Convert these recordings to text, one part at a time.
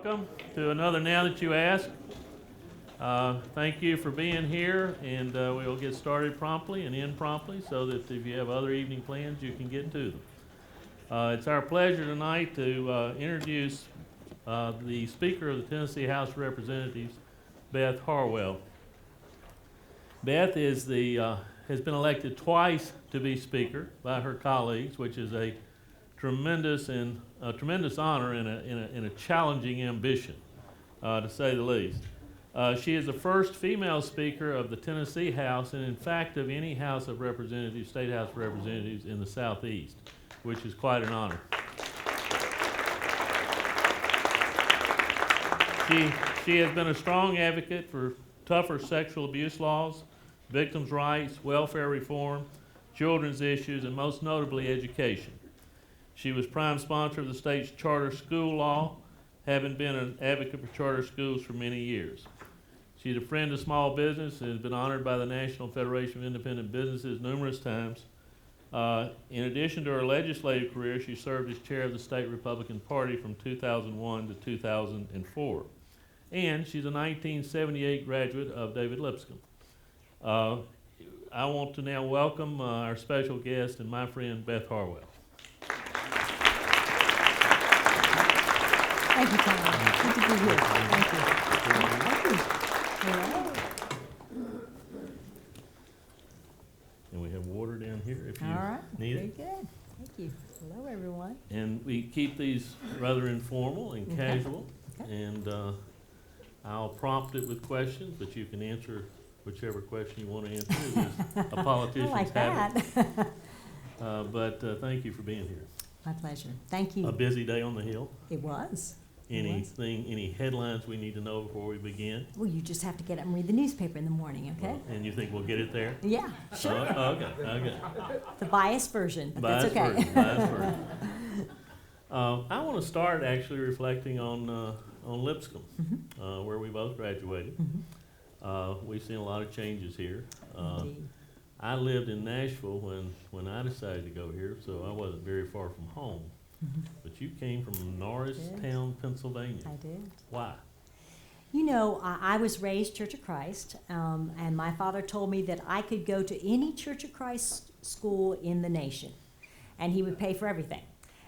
welcome to another Now That You Ask. Thank you for being here, and we will get started promptly and end promptly so that if you have other evening plans, you can get to them. It's our pleasure tonight to introduce the Speaker of the Tennessee House of Representatives, Beth Harwell. Beth has been elected twice to be Speaker by her colleagues, which is a tremendous honor and a challenging ambition, to say the least. She is the first female Speaker of the Tennessee House, and in fact of any House of Representatives, State House of Representatives in the Southeast, which is quite an honor. She has been a strong advocate for tougher sexual abuse laws, victims' rights, welfare reform, children's issues, and most notably education. She was prime sponsor of the state's charter school law, having been an advocate for charter schools for many years. She's a friend of small business and has been honored by the National Federation of Independent Businesses numerous times. In addition to her legislative career, she served as chair of the state Republican Party from 2001 to 2004. And she's a 1978 graduate of David Lipscomb. I want to now welcome our special guest and my friend Beth Harwell. Thank you, Tom. Good to be here. Thank you. All right. And we have water down here if you need Very it. good. Thank you. Hello, everyone. And we keep these rather informal and casual. Okay. And I'll prompt it with questions, but you can answer whichever question you want to answer, as a politician's I like habit. that. But thank you for being here. My pleasure. Thank you. A busy day on the Hill. It was. Any headlines we need to know before we begin? Well, you just have to get up and read the newspaper in the morning, okay? Well, and you think we'll get it there? Yeah, sure. Okay. The biased version, but Biased that's okay. version. I want to start actually reflecting on Lipscomb, where we both graduated. We've seen a lot of changes here. Indeed. I lived in Nashville when I decided to go here, so I wasn't very far from home. But you came from Norristown, Pennsylvania. I did. Why? You know, I was raised Church of Christ, and my father told me that I could go to any Church of Christ school in the nation, and he would pay for everything.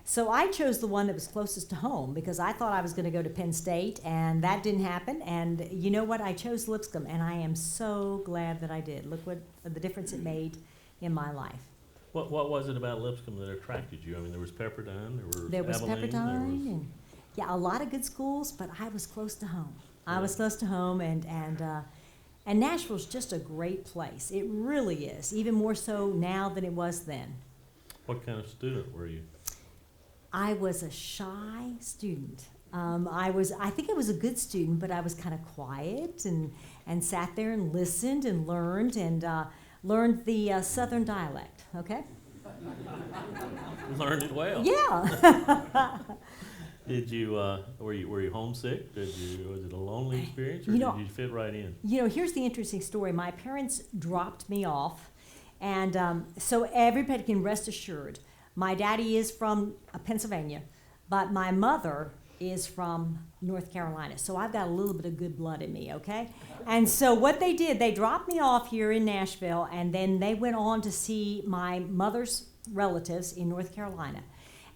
So I chose the one that was closest to home because I thought I was going to go to Penn State, and that didn't happen. And you know what? I chose Lipscomb, and I am so glad that I did. Look what the difference it made in my life. What was it about Lipscomb that attracted you? I mean, there was Pepperdine, there was Abilene, Pepperdine, and yeah, a lot of good schools, but I was close to home. I was close to home, and Nashville's just a great place. It really is, even more so now than it was then. What kind of student were you? I was a shy student. I think I was a good student, but I was kind of quiet and sat there and listened and learned the Southern dialect. Okay. Learned it well. Yeah. Did you were you homesick? Was it a lonely experience, or did you fit right in? You know, here's the interesting story. My parents dropped me off, and so everybody can rest assured. My daddy is from Pennsylvania, but my mother is from North Carolina. So I've got a little bit of good blood in me, okay? And so what they did, they dropped me off here in Nashville, and then they went on to see my mother's relatives in North Carolina.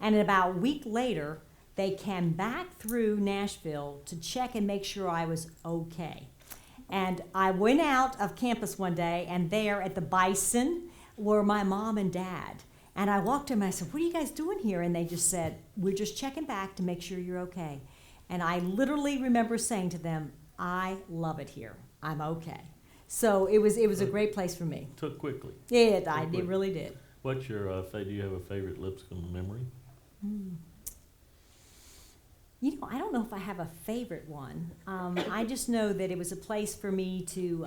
And about a week later, they came back through Nashville to check and make sure I was okay. And I went out of campus one day, and there at the Bison were my mom and dad. And I walked to them and I said, "What are you guys doing here?" And they just said, "We're just checking back to make sure you're okay." And I literally remember saying to them, "I love it here. I'm okay." So it was a great place for me. Took quickly. It really did. What's your do you have a favorite Lipscomb memory? You know, I don't know if I have a favorite one. I just know that it was a place for me to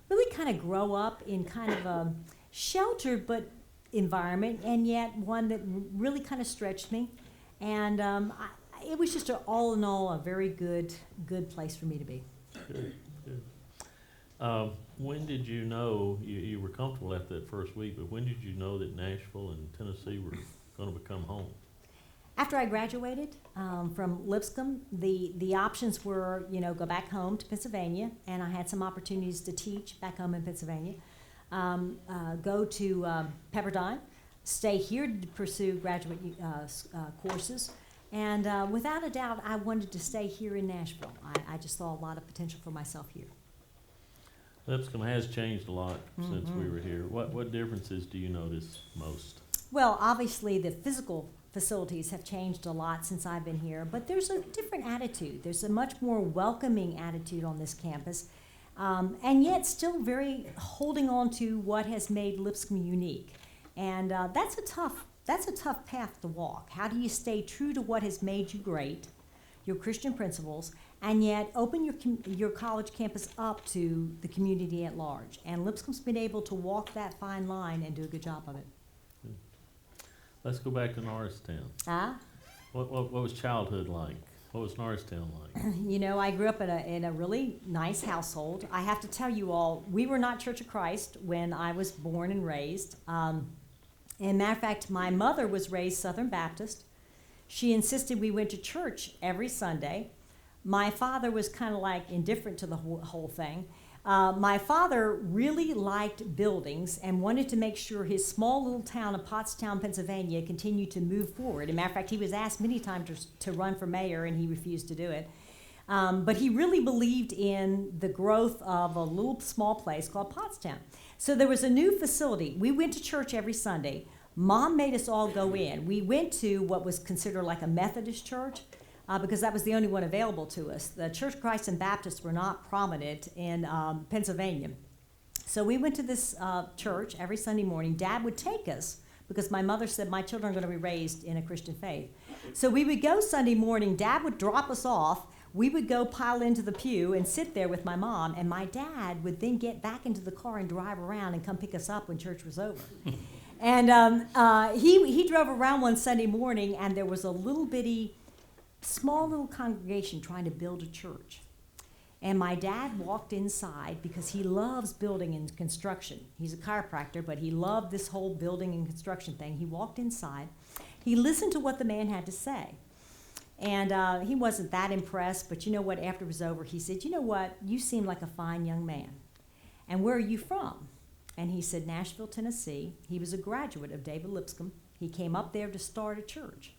really kind of grow up in kind of a sheltered but environment, and yet one that really kind of stretched me. And it was just all in all a very good place for me to be. Good. When did you know, you were comfortable after that first week, but when did you know that Nashville and Tennessee were going to become home? After I graduated from Lipscomb, the options were, go back home to Pennsylvania, and I had some opportunities to teach back home in Pennsylvania, go to Pepperdine, stay here to pursue graduate courses, and without a doubt, I wanted to stay here in Nashville. I just saw a lot of potential for myself here. Lipscomb has changed a lot since we were here. What differences do you notice most? Well, obviously the physical facilities have changed a lot since I've been here, but there's a different attitude. There's a much more welcoming attitude on this campus, and yet still very holding on to what has made Lipscomb unique. And that's a tough path to walk. How do you stay true to what has made you great, your Christian principles, and yet open your college campus up to the community at large? And Lipscomb's been able to walk that fine line and do a good job of it. Let's go back to Norristown. What was childhood like? What was Norristown like? I grew up in a really nice household. I have to tell you all, we were not Church of Christ when I was born and raised. And matter of fact, my mother was raised Southern Baptist. She insisted we went to church every Sunday. My father was kind of like indifferent to the whole thing. My father really liked buildings and wanted to make sure his small little town of Pottstown, Pennsylvania continued to move forward. As a matter of fact, he was asked many times to run for mayor, and he refused to do it. But he really believed in the growth of a little small place called Pottstown. So there was a new facility. We went to church every Sunday. Mom made us all go in. We went to what was considered like a Methodist church, because that was the only one available to us. The Church of Christ and Baptists were not prominent in Pennsylvania. So we went to this church every Sunday morning. Dad would take us because my mother said my children are going to be raised in a Christian faith. So we would go Sunday morning. Dad would drop us off. We would go pile into the pew and sit there with my mom, and my dad would then get back into the car and drive around and come pick us up when church was over. And he drove around one Sunday morning, and there was a small little congregation trying to build a church. And my dad walked inside because he loves building and construction. He's a chiropractor, but he loved this whole building and construction thing. He walked inside. He listened to what the man had to say. And he wasn't that impressed, but you know what? After it was over, he said, "You know what? You seem like a fine young man. And where are you from?" And he said, "Nashville, Tennessee." He was a graduate of David Lipscomb. He came up there to start a church.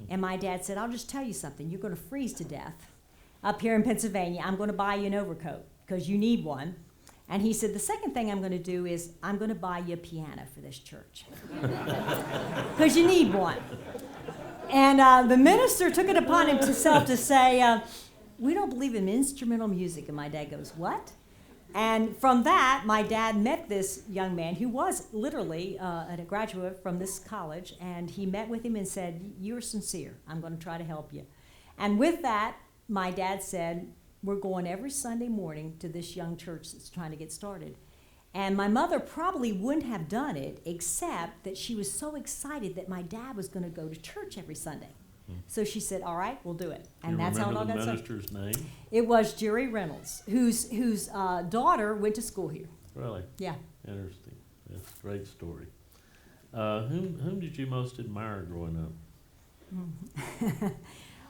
And my dad said, "I'll just tell you something. You're going to freeze to death up here in Pennsylvania. I'm going to buy you an overcoat because you need one." And he said, "The second thing I'm going to do is I'm going to buy you a piano for this church because you need one." And the minister took it upon himself to say, "We don't believe in instrumental music." And my dad goes, "What?" And from that, my dad met this young man who was literally a graduate from this college, and he met with him and said, "You're sincere. I'm going to try to help you." And with that, my dad said, "We're going every Sunday morning to this young church that's trying to get started." And my mother probably wouldn't have done it, except that she was so excited that my dad was going to go to church every Sunday. So she said, "All right, we'll do it." And that's how it all got started. Do you remember the minister's name? It was Jerry Reynolds, whose daughter went to school here. Really? Yeah. Interesting. That's a great story. Whom did you most admire growing up?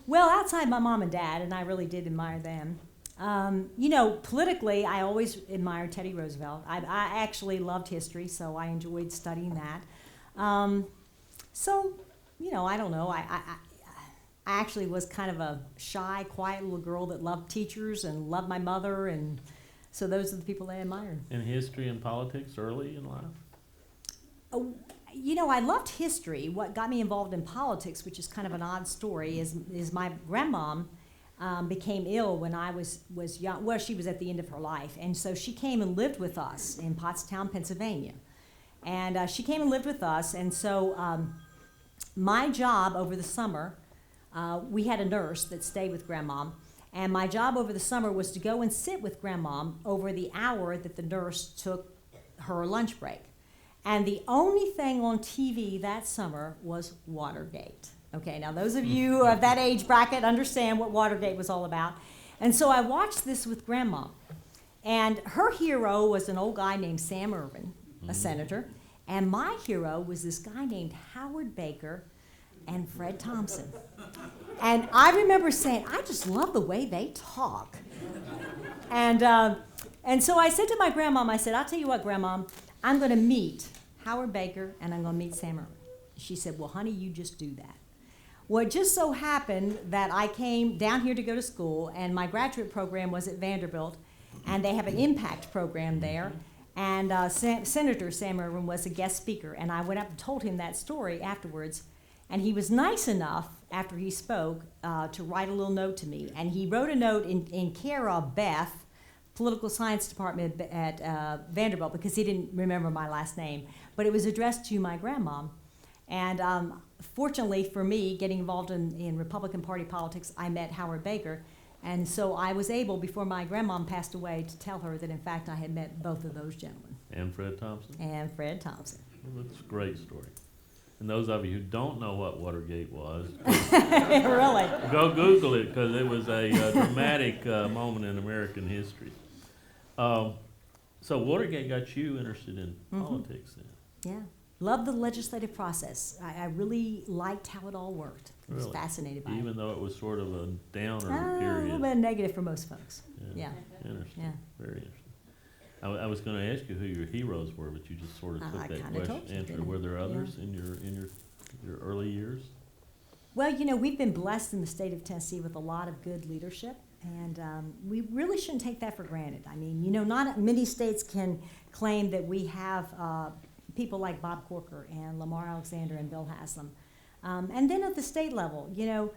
Well, outside my mom and dad, and I really did admire them. Politically, I always admired Teddy Roosevelt. I actually loved history, so I enjoyed studying that. I don't know. I actually was kind of a shy, quiet little girl that loved teachers and loved my mother, and so those are the people I admired. In history and politics early in life? I loved history. What got me involved in politics, which is kind of an odd story, is my grandmom became ill when I was young. Well, she was at the end of her life, and so she came and lived with us in Pottstown, Pennsylvania. And she came and lived with us, and so my job over the summer, we had a nurse that stayed with Grandmom, and my job over the summer was to go and sit with Grandmom over the hour that the nurse took her lunch break. And the only thing on TV that summer was Watergate. Okay, now those of you of that age bracket understand what Watergate was all about. And so I watched this with Grandma. And her hero was an old guy named Sam Ervin, a senator. And my hero was this guy named Howard Baker, and Fred Thompson. And I remember saying, I just love the way they talk. And so I said to my grandmom, I said, I'll tell you what, grandmom, I'm going to meet Howard Baker and I'm going to meet Sam Irwin. She said, well, honey, you just do that. Well, it just so happened that I came down here to go to school, and my graduate program was at Vanderbilt, and they have an impact program there. And Senator Sam Irwin was a guest speaker, and I went up and told him that story afterwards. And he was nice enough, after he spoke, to write a little note to me. And he wrote a note in care of Beth, Political Science Department at Vanderbilt, because he didn't remember my last name. But it was addressed to my grandmom. And fortunately for me, getting involved in Republican Party politics, I met Howard Baker. And so I was able, before my grandmom passed away, to tell her that, in fact, I had met both of those gentlemen. And Fred Thompson? And Fred Thompson. Well, that's a great story. And those of you who don't know what Watergate was, Really? go Google it, because it was a dramatic moment in American history. So Watergate got you interested in politics then? Yeah. Loved the legislative process. I really liked how it all worked. I was Really? fascinated by it. Even though it was sort of a downer A period. little bit negative for most folks. Yeah. Interesting. Yeah. Very interesting. I was going to ask you who your heroes were, but you just sort of took I that kinda told question. you, Answer. didn't I? Were there others Yeah. in your early years? Well, you know, we've been blessed in the state of Tennessee with a lot of good leadership, and we really shouldn't take that for granted. I mean, you know, not many states can claim that we have people like Bob Corker and Lamar Alexander and Bill Haslam. And then at the state level, you know,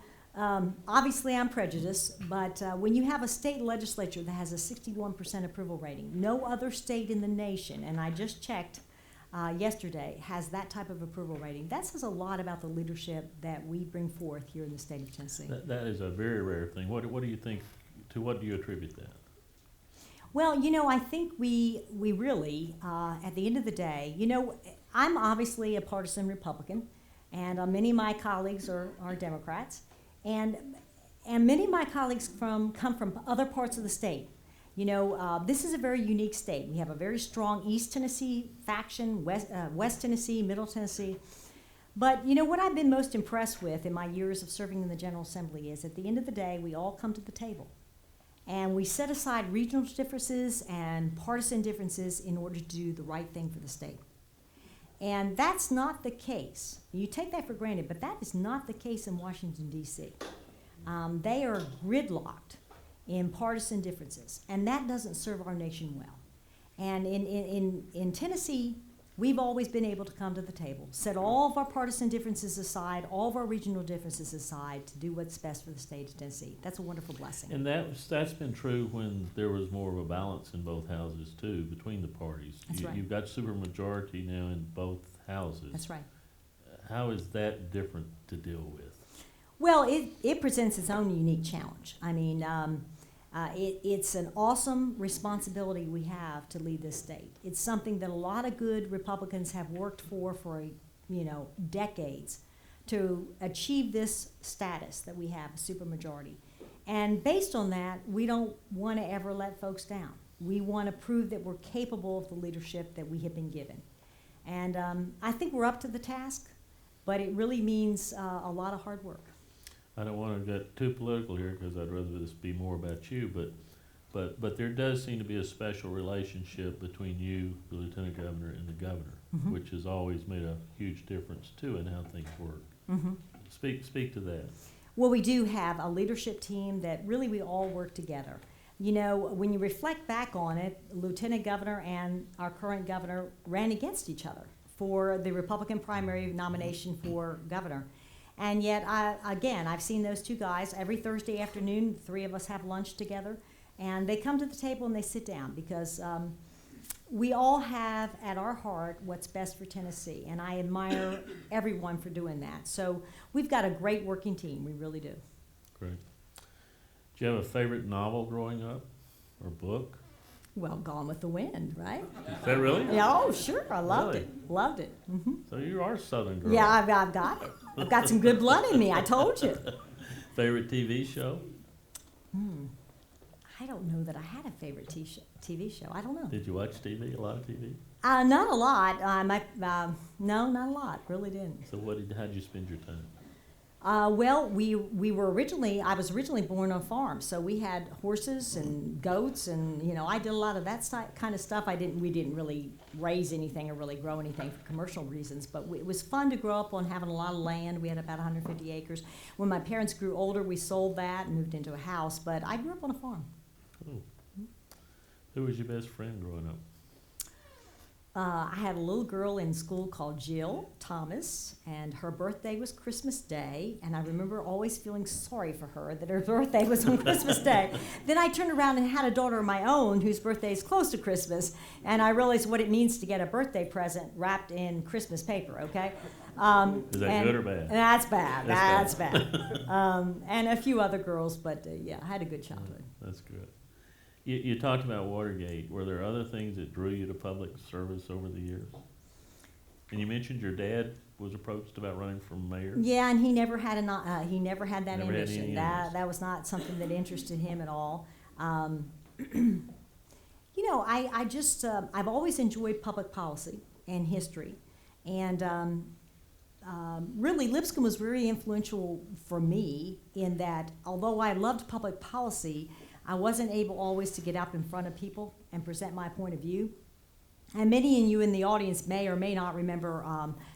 obviously I'm prejudiced, but when you have a state legislature that has a 61% approval rating, no other state in the nation, and I just checked yesterday, has that type of approval rating. That says a lot about the leadership that we bring forth here in the state of Tennessee. That is a very rare thing. What do you think, to what do you attribute that? Well, you know, I think we really, at the end of the day, you know, I'm obviously a partisan Republican, and many of my colleagues are Democrats, and many of my colleagues come from other parts of the state. You know, this is a very unique state. We have a very strong East Tennessee faction, West Tennessee, Middle Tennessee. But, you know, what I've been most impressed with in my years of serving in the General Assembly is at the end of the day, we all come to the table. And we set aside regional differences and partisan differences in order to do the right thing for the state. And that's not the case. You take that for granted, but that is not the case in Washington, D.C. They are gridlocked in partisan differences, and that doesn't serve our nation well. And in Tennessee, we've always been able to come to the table, set all of our partisan differences aside, all of our regional differences aside, to do what's best for the state of Tennessee. That's a wonderful blessing. And that's been true when there was more of a balance in both houses too, between the parties. That's right. You've got supermajority now in both houses. That's right. How is that different to deal with? Well, it presents its own unique challenge. I mean, it's an awesome responsibility we have to lead this state. It's something that a lot of good Republicans have worked for you know, decades to achieve this status that we have, a supermajority. And based on that, we don't want to ever let folks down. We want to prove that we're capable of the leadership that we have been given. And I think we're up to the task, but it really means a lot of hard work. I don't want to get too political here because I'd rather this be more about you, but there does seem to be a special relationship between you, the lieutenant governor, and the governor, which has always made a huge difference too in how things work. Speak to that. Well, we do have a leadership team that really we all work together. You know, when you reflect back on it, lieutenant governor and our current governor ran against each other for the Republican primary nomination for governor. And yet, I've seen those two guys every Thursday afternoon. The three of us have lunch together, and they come to the table and they sit down because we all have at our heart what's best for Tennessee, and I admire everyone for doing that. So we've got a great working team. We really do. Great. Do you have a favorite novel growing up or book? Well, Gone with the Wind, right? Is that really? Yeah, oh, sure. I loved Really? it. Loved it. So you are a Southern girl. Yeah, I've got it. I've got some good blood in me. I told you. Favorite TV show? I don't know that I had a favorite TV show. I don't know. Did you watch TV? A lot of TV? Not a lot. No, not a lot. Really didn't. So how'd you spend your time? Well, we were originally, I was originally born on a farm, so we had horses and goats, and I did a lot of that kind of stuff. We didn't really raise anything or really grow anything for commercial reasons, but it was fun to grow up on having a lot of land. We had about 150 acres. When my parents grew older, we sold that and moved into a house, but I grew up on a farm. Cool. Who was your best friend growing up? I had a little girl in school called Jill Thomas, and her birthday was Christmas Day, and I remember always feeling sorry for her that her birthday was on Christmas Day. Then I turned around and had a daughter of my own whose birthday is close to Christmas, and I realized what it means to get a birthday present wrapped in Christmas paper, okay? Is that good or bad? That's bad. That's bad. And a few other girls, but yeah, I had a good childhood. That's good. You talked about Watergate. Were there other things that drew you to public service over the years? And you mentioned your dad was approached about running for mayor. Yeah, and he never had that Never had ambition. any That was not something that interested him at all. I just I've always enjoyed public policy and history, and really Lipscomb was very influential for me in that although I loved public policy, I wasn't able always to get up in front of people and present my point of view. And many of you in the audience may or may not remember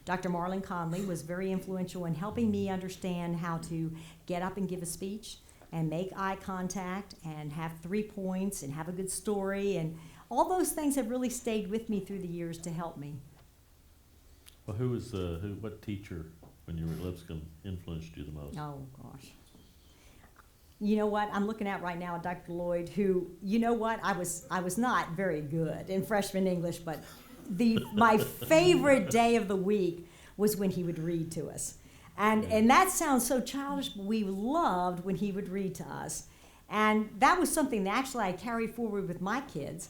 Dr. Marlon Conley was very influential in helping me understand how to get up and give a speech and make eye contact and have 3 points and have a good story. And all those things have really stayed with me through the years to help me. Well, what teacher when you were at Lipscomb influenced you the most? Oh, gosh. You know what? I'm looking at right now Dr. Lloyd, who, I was not very good in freshman English, but my favorite day of the week was when he would read to us. And that sounds so childish, but we loved when he would read to us. And that was something that actually I carried forward with my kids,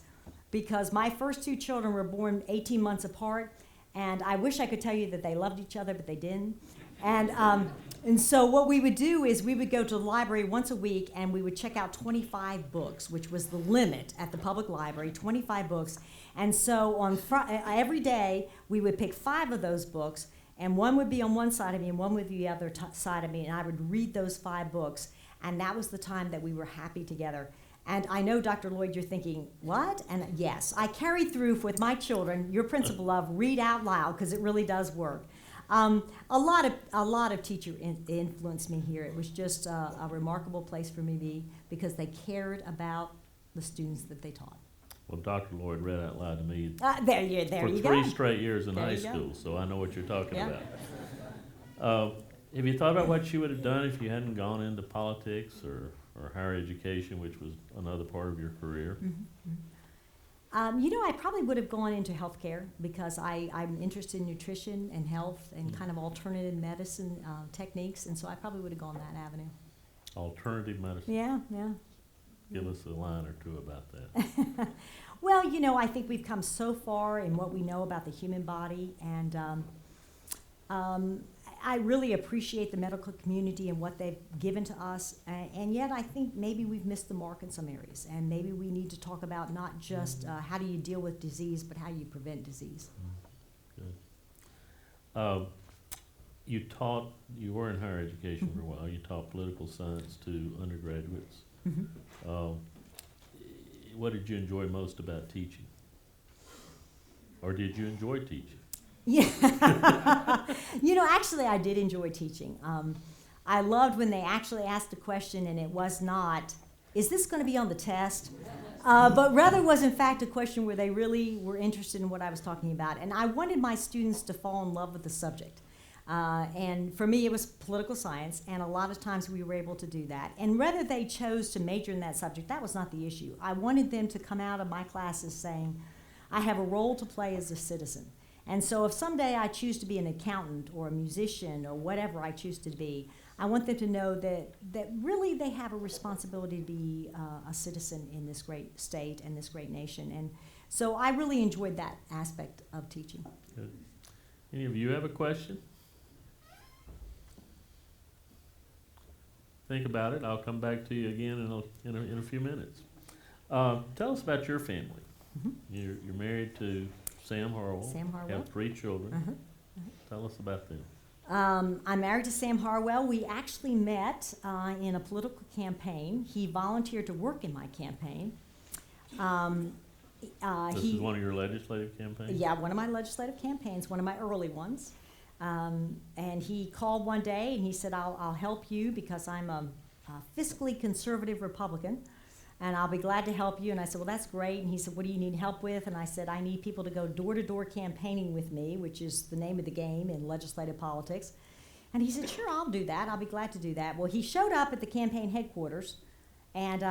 because my first 2 children were born 18 months apart, and I wish I could tell you that they loved each other, but they didn't. And so what we would do is we would go to the library once a week, and we would check out 25 books, which was the limit at the public library, 25 books. And so every day we would pick 5 of those books, and one would be on one side of me and one would be the other side of me, and I would read those 5 books, and that was the time that we were happy together. And I know, Dr. Lloyd, you're thinking, what? And yes, I carried through with my children your principle of read out loud, because it really does work. A lot of teacher influenced me here. It was just a remarkable place for me to be, because they cared about the students that they taught. Well, Dr. Lloyd read out loud to me there you go. For 3 straight years in There high you go. school, so I know what you're talking Yeah. about. Have you thought about what you would have done if you hadn't gone into politics or higher education, which was another part of your career? Mm-hmm. I probably would have gone into healthcare, because I'm interested in nutrition and health and kind of alternative medicine techniques, and so I probably would have gone that avenue. Alternative medicine? Yeah. Give us a line or two about that. Well, I think we've come so far in what we know about the human body, and I really appreciate the medical community and what they've given to us, and yet I think maybe we've missed the mark in some areas, and maybe we need to talk about not just how do you deal with disease, but how you prevent disease. Good. You were in higher education for a while. You taught political science to undergraduates. Mm-hmm. What did you enjoy most about teaching? Or did you enjoy teaching? Yeah. Actually, I did enjoy teaching. I loved when they actually asked a question and it was not, is this going to be on the test? But rather was, in fact, a question where they really were interested in what I was talking about. And I wanted my students to fall in love with the subject. And for me, it was political science, and a lot of times we were able to do that. And whether they chose to major in that subject, that was not the issue. I wanted them to come out of my classes saying, I have a role to play as a citizen. And so if someday I choose to be an accountant or a musician or whatever I choose to be, I want them to know that really they have a responsibility to be a citizen in this great state and this great nation. And so I really enjoyed that aspect of teaching. Good. Any of you have a question? Think about it. I'll come back to you again in a few minutes. Tell us about your family. Mm-hmm. You're married to Sam Harwell. Sam Harwell. Have 3 children. Uh-huh. Tell us about them. I'm married to Sam Harwell. We actually met in a political campaign. He volunteered to work in my campaign. This is one of your legislative campaigns? Yeah, one of my legislative campaigns, one of my early ones. And he called one day and he said, I'll help you because I'm a fiscally conservative Republican, and I'll be glad to help you. And I said, well, that's great. And he said, what do you need help with? And I said, I need people to go door-to-door campaigning with me, which is the name of the game in legislative politics. And he said, sure, I'll do that. I'll be glad to do that. Well, he showed up at the campaign headquarters, and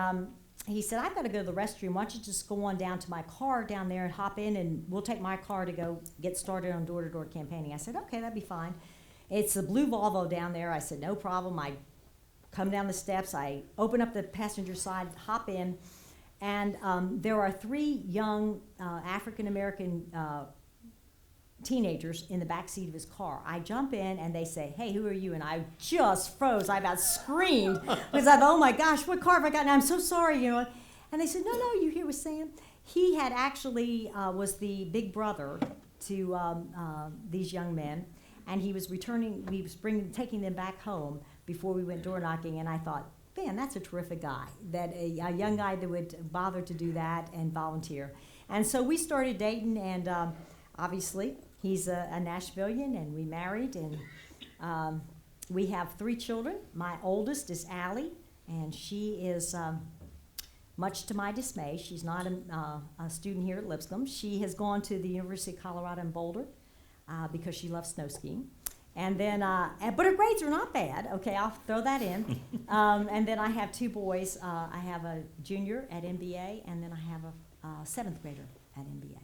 he said, I've got to go to the restroom. Why don't you just go on down to my car down there and hop in, and we'll take my car to go get started on door-to-door campaigning. I said, okay, that'd be fine. It's a blue Volvo down there. I said, no problem. I come down the steps, I open up the passenger side, hop in, and there are 3 young African-American teenagers in the back seat of his car. I jump in, and they say, hey, who are you? And I just froze. I about screamed because I thought, oh my gosh, what car have I got? And I'm so sorry, you know. And they said, no, you here with Sam? He had actually was the big brother to these young men, and he was taking them back home before we went door knocking, and I thought, man, that's a terrific guy, that a young guy that would bother to do that and volunteer. And so we started dating, and obviously he's a Nashvilleian, and we married, and we have 3 children. My oldest is Allie, and she is, much to my dismay, she's not a student here at Lipscomb. She has gone to the University of Colorado in Boulder because she loves snow skiing. And then, but her grades are not bad. Okay, I'll throw that in. And then I have 2 boys. I have a junior at MBA, and then I have a 7th grader at MBA.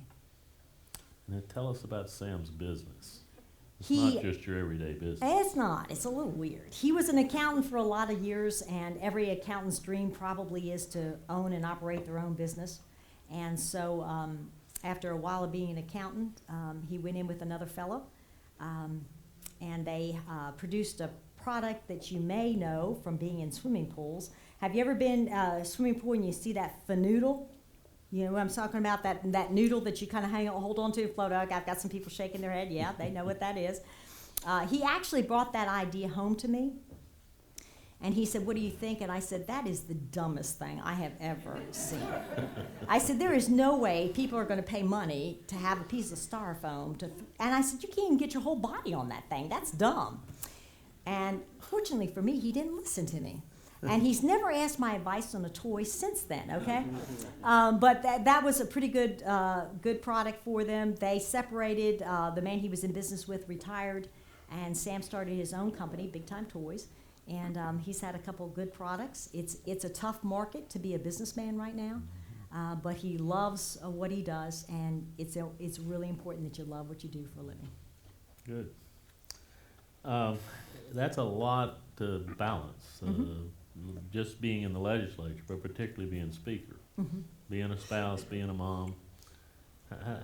Now tell us about Sam's business. It's not just your everyday business. It's not. It's a little weird. He was an accountant for a lot of years, and every accountant's dream probably is to own and operate their own business. And so after a while of being an accountant, he went in with another fellow. And they produced a product that you may know from being in swimming pools. Have you ever been a swimming pool and you see that fanoodle? You know what I'm talking about, that noodle that you kind of hold on to and float out? I've got some people shaking their head. Yeah, they know what that is. He actually brought that idea home to me. And he said, what do you think? And I said, that is the dumbest thing I have ever seen. I said, there is no way people are going to pay money to have a piece of styrofoam. And I said, you can't even get your whole body on that thing. That's dumb. And fortunately for me, he didn't listen to me. And he's never asked my advice on a toy since then, okay? But that was a pretty good product for them. They separated. The man he was in business with retired, and Sam started his own company, Big Time Toys. And he's had a couple good products. It's a tough market to be a businessman right now, but he loves what he does, and it's really important that you love what you do for a living. Good. That's a lot to balance, just being in the legislature, but particularly being speaker, being a spouse, being a mom.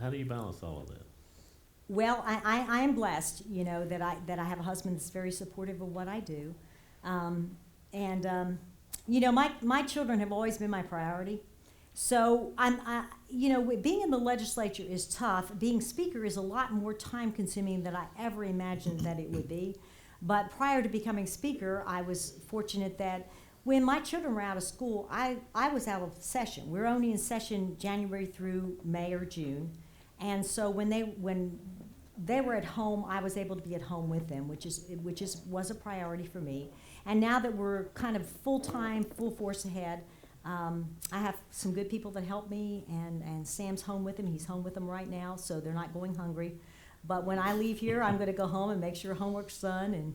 How do you balance all of that? Well, I am blessed, you know, that I have a husband that's very supportive of what I do. You know, my children have always been my priority. So you know, being in the legislature is tough. Being speaker is a lot more time consuming than I ever imagined that it would be. But prior to becoming speaker, I was fortunate that when my children were out of school, I was out of session. We're only in session January through May or June. And so when they were at home, I was able to be at home with them, which was a priority for me. And now that we're kind of full-time, full force ahead, I have some good people that help me, and Sam's home with them. He's home with them right now, so they're not going hungry. But when I leave here, I'm going to go home and make sure homework's done.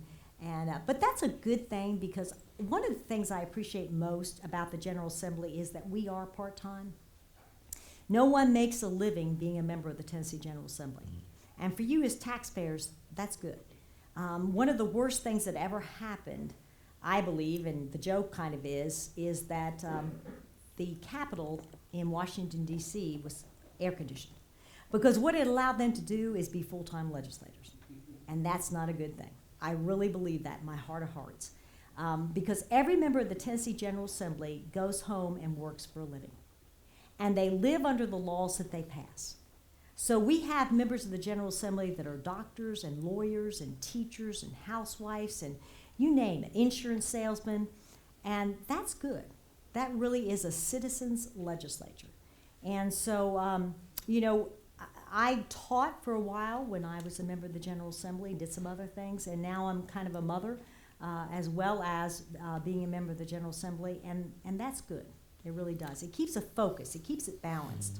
But that's a good thing, because one of the things I appreciate most about the General Assembly is that we are part-time. No one makes a living being a member of the Tennessee General Assembly. And for you as taxpayers, that's good. One of the worst things that ever happened, I believe, and the joke kind of is that the Capitol in Washington, D.C. was air-conditioned. Because what it allowed them to do is be full-time legislators. And that's not a good thing. I really believe that in my heart of hearts. Because every member of the Tennessee General Assembly goes home and works for a living. And they live under the laws that they pass. So we have members of the General Assembly that are doctors and lawyers and teachers and housewives and you name it, insurance salesmen, and that's good. That really is a citizens' legislature. And so, you know, I taught for a while when I was a member of the General Assembly, did some other things, and now I'm kind of a mother, as well as being a member of the General Assembly, and that's good. It really does. It keeps a focus. It keeps it balanced.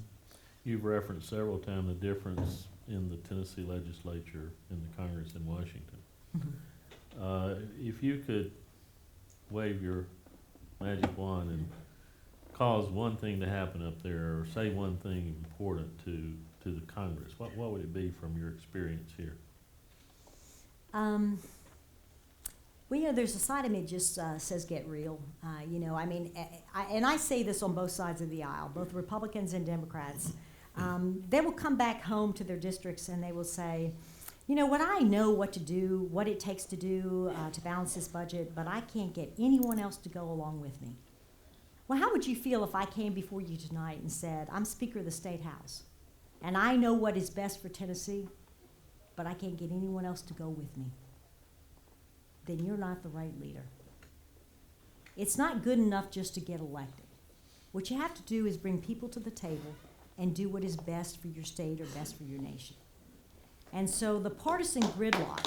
You've referenced several times the difference in the Tennessee legislature and the Congress in Washington. If you could wave your magic wand and cause one thing to happen up there, or say one thing important to the Congress, what would it be from your experience here? Well, you know, there's a side of me that just says get real. You know, I mean, and I say this on both sides of the aisle, both Republicans and Democrats. They will come back home to their districts and they will say, you know what, I know what to do, what it takes to do to balance this budget, but I can't get anyone else to go along with me. Well, how would you feel if I came before you tonight and said, I'm Speaker of the State House, and I know what is best for Tennessee, but I can't get anyone else to go with me? Then you're not the right leader. It's not good enough just to get elected. What you have to do is bring people to the table and do what is best for your state or best for your nation. And so the partisan gridlock,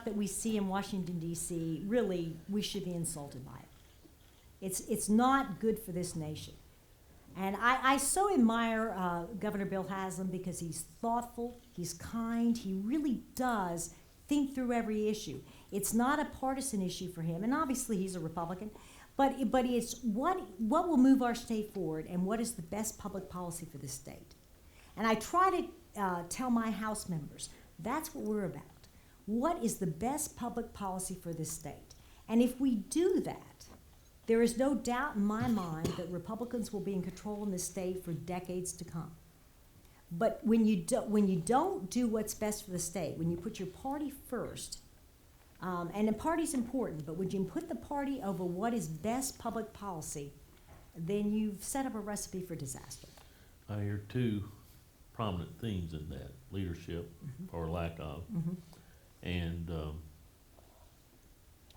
that we see in Washington, D.C., really, we should be insulted by it. It's not good for this nation. And I so admire Governor Bill Haslam because he's thoughtful, he's kind, he really does think through every issue. It's not a partisan issue for him, and obviously he's a Republican, but it's what will move our state forward and what is the best public policy for this state. And I try to tell my House members, that's what we're about. What is the best public policy for this state? And if we do that, there is no doubt in my mind that Republicans will be in control in this state for decades to come. But when you don't do what's best for the state, when you put your party first, and the party's important, but when you put the party over what is best public policy, then you've set up a recipe for disaster. I hear two prominent themes in that: leadership, or lack of, and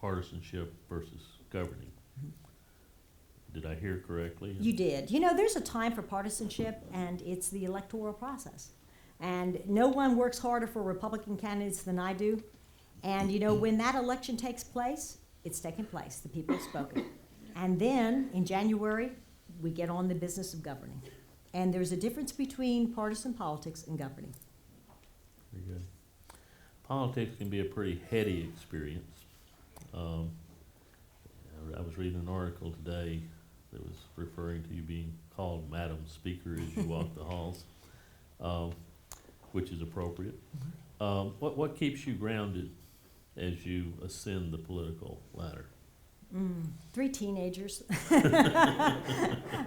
partisanship versus governing. Did I hear correctly? You did. You know, there's a time for partisanship, and it's the electoral process. And no one works harder for Republican candidates than I do. And, you know, when that election takes place, it's taken place. The people have spoken. And then, in January, we get on the business of governing. And there's a difference between partisan politics and governing. Very good. Politics can be a pretty heady experience. I was reading an article today that was referring to you being called Madam Speaker as you walk the halls, which is appropriate. What keeps you grounded as you ascend the political ladder? 3 teenagers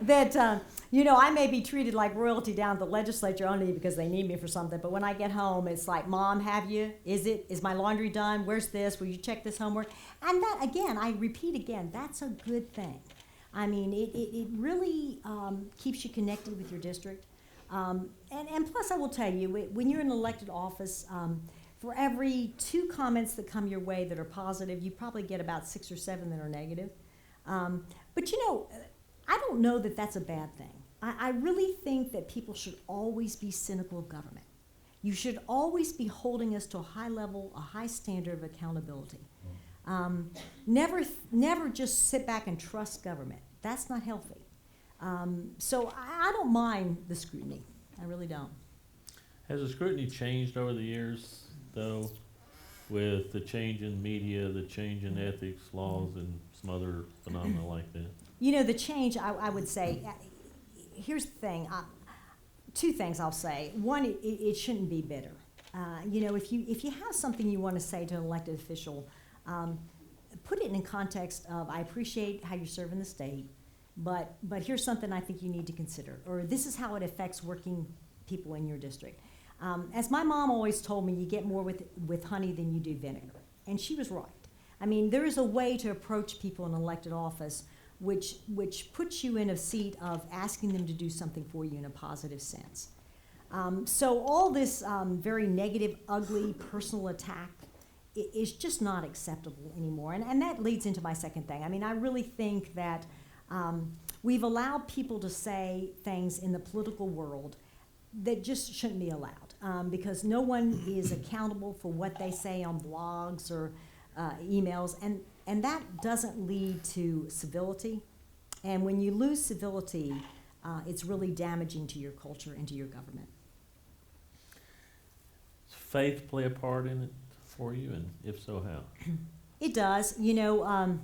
that, you know, I may be treated like royalty down at the legislature only because they need me for something, but when I get home, it's like, Mom, have you? Is my laundry done? Where's this? Will you check this homework? And that, again, I repeat again, that's a good thing. I mean, it really keeps you connected with your district. And plus, I will tell you, when you're in elected office, for every 2 comments that come your way that are positive, you probably get about 6 or 7 that are negative. But you know, I don't know that that's a bad thing. I really think that people should always be cynical of government. You should always be holding us to a high level, a high standard of accountability. Never just sit back and trust government. That's not healthy. So I don't mind the scrutiny. I really don't. Has the scrutiny changed over the years, though, with the change in media, the change in ethics laws, and some other phenomena like that? You know, the change, I would say, here's the thing. 2 things I'll say. One, it shouldn't be bitter. You know, if you have something you want to say to an elected official, put it in context of, I appreciate how you're serving the state, but here's something I think you need to consider, or this is how it affects working people in your district. As my mom always told me, you get more with honey than you do vinegar. And she was right. I mean, there is a way to approach people in elected office which puts you in a seat of asking them to do something for you in a positive sense. So all this very negative, ugly, personal attack is just not acceptable anymore. And that leads into my second thing. I mean, I really think that we've allowed people to say things in the political world that just shouldn't be allowed, because no one is accountable for what they say on blogs or emails, and that doesn't lead to civility. And when you lose civility, it's really damaging to your culture and to your government. Does faith play a part in it for you, and if so, how? It does. You know,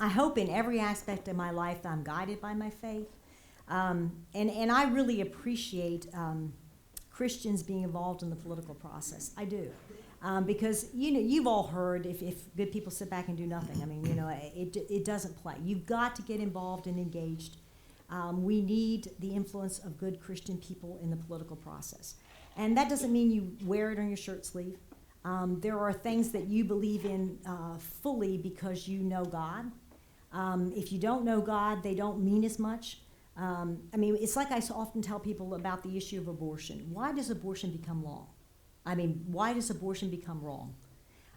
I hope in every aspect of my life I'm guided by my faith. And I really appreciate Christians being involved in the political process. I do. Because, you know, you've all heard if good people sit back and do nothing. I mean, you know, it doesn't play. You've got to get involved and engaged. We need the influence of good Christian people in the political process. And that doesn't mean you wear it on your shirt sleeve. There are things that you believe in fully because you know God. If you don't know God, they don't mean as much. I mean, it's like I so often tell people about the issue of abortion. Why does abortion become law? I mean, why does abortion become wrong?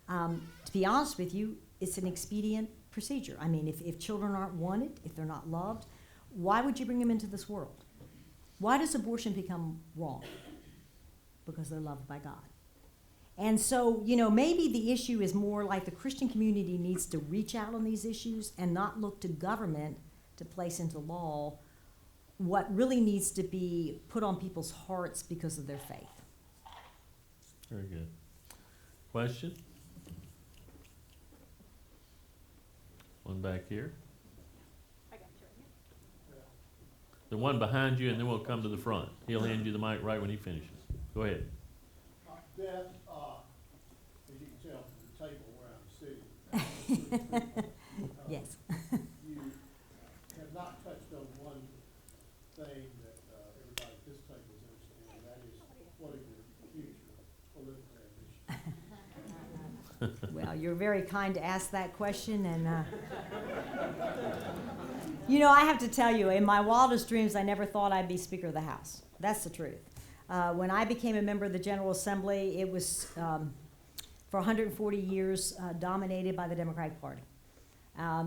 To be honest with you, it's an expedient procedure. I mean, if children aren't wanted, if they're not loved, why would you bring them into this world? Why does abortion become wrong? Because they're loved by God. And so, you know, maybe the issue is more like the Christian community needs to reach out on these issues and not look to government to place into law what really needs to be put on people's hearts because of their faith. Very good. Question? One back here. I got you right here. The one behind you, and then we'll come to the front. He'll hand you the mic right when he finishes. Go ahead. Beth, as you can tell from the table where I'm sitting, Yes. you have not touched on one thing that everybody at this table is interested in, and that is what are your future political ambitions? Well, you're very kind to ask that question, and you know, I have to tell you, in my wildest dreams, I never thought I'd be Speaker of the House. That's the truth. When I became a member of the General Assembly, it was for 140 years dominated by the Democratic Party.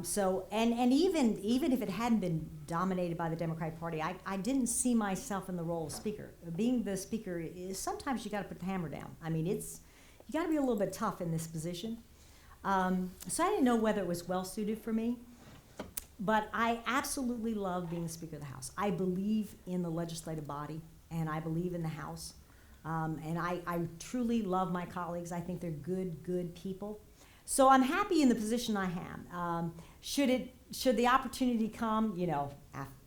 So, and even if it hadn't been dominated by the Democratic Party, I didn't see myself in the role of Speaker. Being the Speaker is sometimes you got to put the hammer down. I mean, you got to be a little bit tough in this position. So I didn't know whether it was well suited for me, but I absolutely love being the Speaker of the House. I believe in the legislative body, and I believe in the House, and I truly love my colleagues. I think they're good people. So I'm happy in the position I am. Should the opportunity come, you know,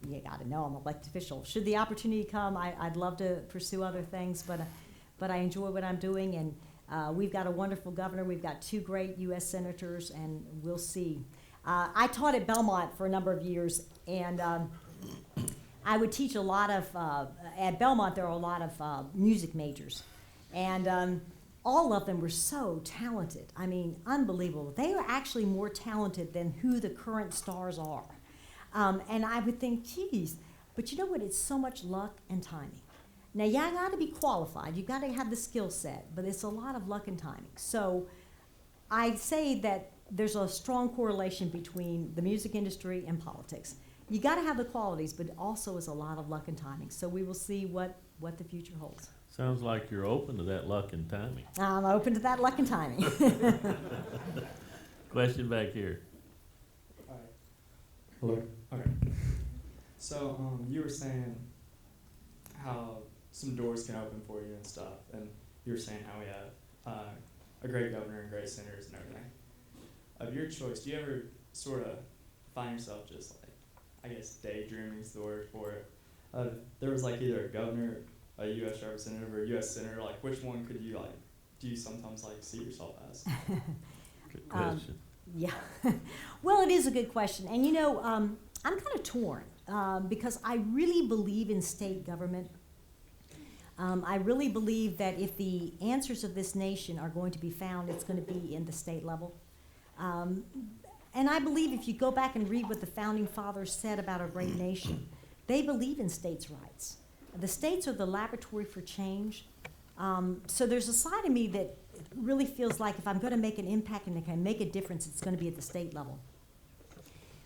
you got to know I'm an elected official. Should the opportunity come, I'd love to pursue other things, but I enjoy what I'm doing, and we've got a wonderful governor. We've got 2 great U.S. senators, and we'll see. I taught at Belmont for a number of years, and I would teach a lot of, at Belmont there are a lot of music majors, and all of them were so talented. I mean, unbelievable. They are actually more talented than who the current stars are. And I would think, geez, but you know what? It's so much luck and timing. Now, you got to be qualified. You got to have the skill set, but it's a lot of luck and timing. So I'd say that there's a strong correlation between the music industry and politics. You got to have the qualities, but also is a lot of luck and timing. So we will see what the future holds. Sounds like you're open to that luck and timing. I'm open to that luck and timing. Question back here. Hi. Hello. Okay. So you were saying how some doors can open for you and stuff, and you were saying how we have a great governor and great senators and everything. Of your choice, do you ever sort of find yourself just like, I guess daydreaming is the word for it? There was like either a governor, a U.S. representative, or a U.S. senator. Like, which one could you like? Do you sometimes like see yourself as? Good question. Yeah. Well, it is a good question. And you know, I'm kind of torn because I really believe in state government. I really believe that if the answers of this nation are going to be found, it's going to be in the state level. And And I believe if you go back and read what the founding fathers said about our great nation, they believe in states' rights. The states are the laboratory for change. So there's a side of me that really feels like if I'm going to make an impact and can make a difference, it's going to be at the state level.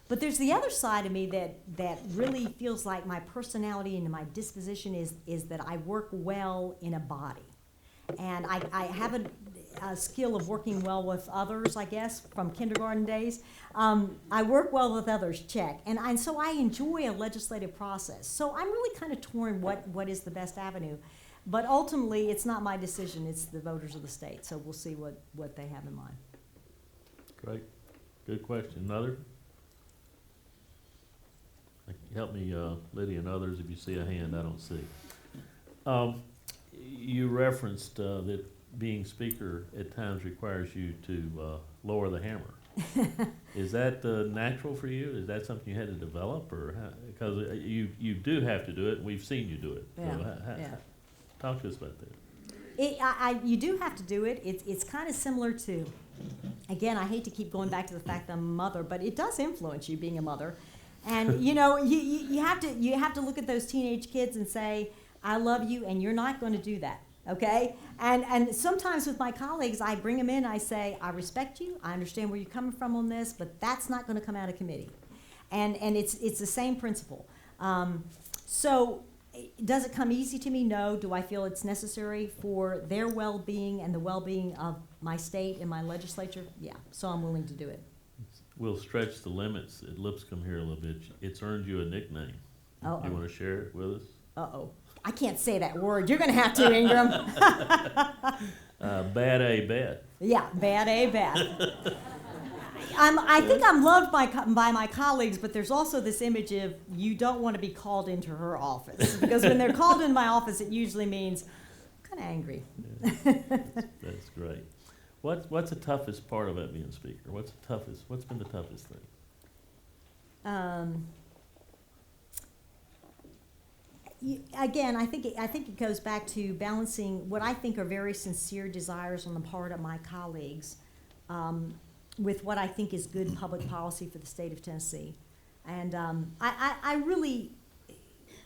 But there's the other side of me that really feels like my personality and my disposition is that I work well in a body. And I have a skill of working well with others, I guess, from kindergarten days. I work well with others, check. And so I enjoy a legislative process. So I'm really kind of torn what is the best avenue. But ultimately, it's not my decision, it's the voters of the state. So we'll see what they have in mind. Great. Good question. Another? Help me, Lydia and others, if you see a hand I don't see. You referenced that being speaker at times requires you to lower the hammer. Is that natural for you? Is that something you had to develop, or because you do have to do it, and we've seen you do it. Yeah, So yeah. Talk to us about that. You do have to do it. It's kind of similar to, again, I hate to keep going back to the fact that I'm a mother, but it does influence you being a mother. And you know, you have to look at those teenage kids and say, I love you, and you're not going to do that, okay? And sometimes with my colleagues, I bring them in, I say, I respect you, I understand where you're coming from on this, but that's not going to come out of committee. And it's the same principle. So does it come easy to me? No. Do I feel it's necessary for their well-being and the well-being of my state and my legislature? Yeah, so I'm willing to do it. We'll stretch the limits at Lipscomb here a little bit. It's earned you a nickname. Oh, You want to share it with us? uh-oh. I can't say that word. You're going to have to, Ingram. Bad A, Beth. Yeah, bad A, bad. I think I'm loved by my colleagues, but there's also this image of you don't want to be called into her office. Because when they're called in my office, it usually means I'm kind of angry. Yeah. That's great. What's the toughest part of it being speaker? What's been the toughest thing? Again, I think it goes back to balancing what I think are very sincere desires on the part of my colleagues with what I think is good public policy for the state of Tennessee. And I really,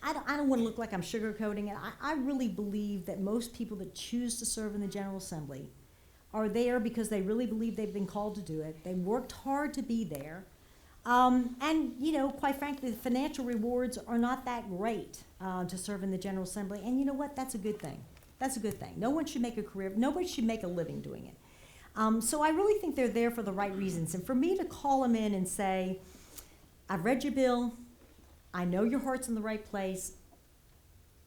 I don't want to look like I'm sugarcoating it. I really believe that most people that choose to serve in the General Assembly are there because they really believe they've been called to do it. They worked hard to be there. And, you know, quite frankly, the financial rewards are not that great to serve in the General Assembly. And you know what? That's a good thing. That's a good thing. No one should make a career. Nobody should make a living doing it. So I really think they're there for the right reasons. And for me to call them in and say, I've read your bill. I know your heart's in the right place.